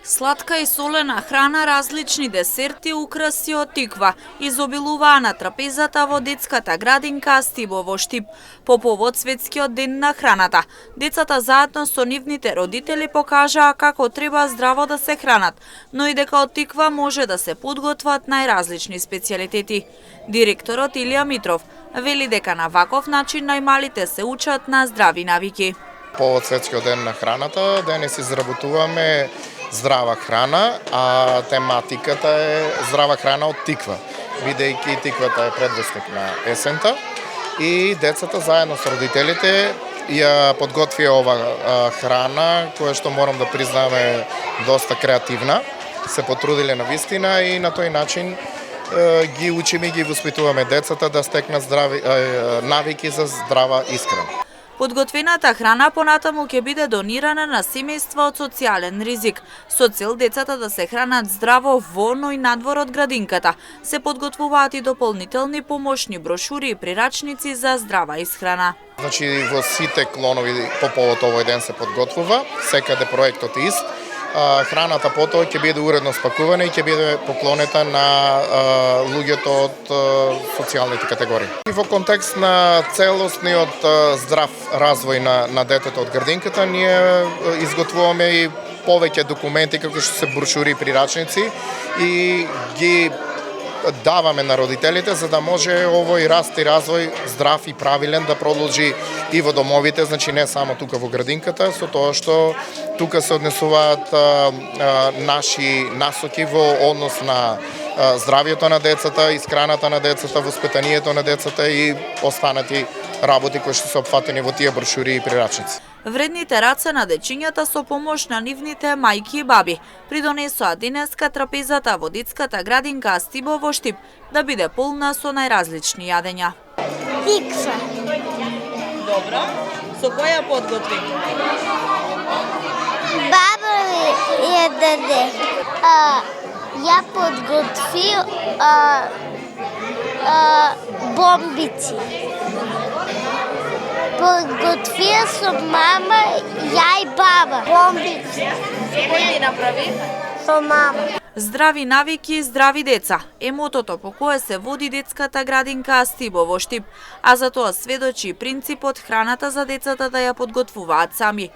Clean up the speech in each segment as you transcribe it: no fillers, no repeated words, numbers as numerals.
Сладка и солена храна, различни десерти, украси од тиква, изобилуваа на трапезата во детската градинка Стибо во Штип, по повод Светскиот ден на храната. Децата заедно со нивните родители покажаа како треба здраво да се хранат, но и дека од тиква може да се подготват најразлични специјалитети. Директорот Илија Митров вели дека на ваков начин најмалите се учат на здрави навики. Повод Светскиот ден на храната, денес изработуваме здрава храна, а тематиката е здрава храна од тиква, бидејќи тиквата е предвестник на есента и децата заедно со родителите ја подготвија ова храна, која што морам да признаме доста креативна. Се потрудиле на вистина и на тој начин ги учиме и ги воспитуваме децата да стекнат здрави навики за здрава исхрана. Подготвената храна понатаму ќе биде донирана на семејства од социјален ризик, со цел децата да се хранат здраво во, но и надвор од градинката. Се подготвуваат и дополнителни помошни брошури и прирачници за здрава исхрана. Значи во сите клонови по повод овој ден се подготвува, секаде проектот е ист. Храната потоа ќе биде уредно спакувана и ќе биде поклонета на луѓето од социјалните категории. И во контекст на целосниот здрав развој на детето од градинката, ние изготвуваме и повеќе документи како што се брошури и прирачници и ги даваме на родителите за да може овој раст и развој здрав и правилен да продолжи и во домовите, значи не само тука во градинката, со тоа што тука се однесуваат наши насоки во однос на здравието на децата, исхраната на децата, воспитанието на децата и останати работи кои што се опфатени во тие брошури и прирачници. Вредните раце на дечињата со помош на нивните мајки и баби придонесоа денеска трапезата во детската градинка Стибо во Штип да биде полна со најразлични јадења. Тиква. Добро. Со која подготви? Баба ми ја даде. Ја подготви бомбици. Подготвија со мама, ја и баба. Бомбици. Кој ги направи? Со мама. Здрави навики, здрави деца е мотото по кое се води детската градинка Стибо во Штип, а за тоа сведочи и принципот храната за децата да ја подготвуваат сами.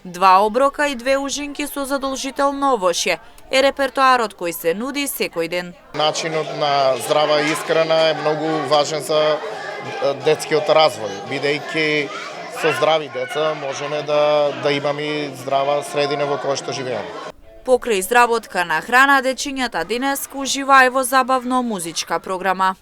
2 оброка и 2 ужинки со задолжително овошје е репертоарот кој се нуди секој ден. Начинот на здрава исхрана е многу важен за детскиот развој, бидејќи со здрави деца можеме да имаме здрава средина во која што живееме. Покрај изработка на храна, дечињата денес уживаа во забавно музичка програма.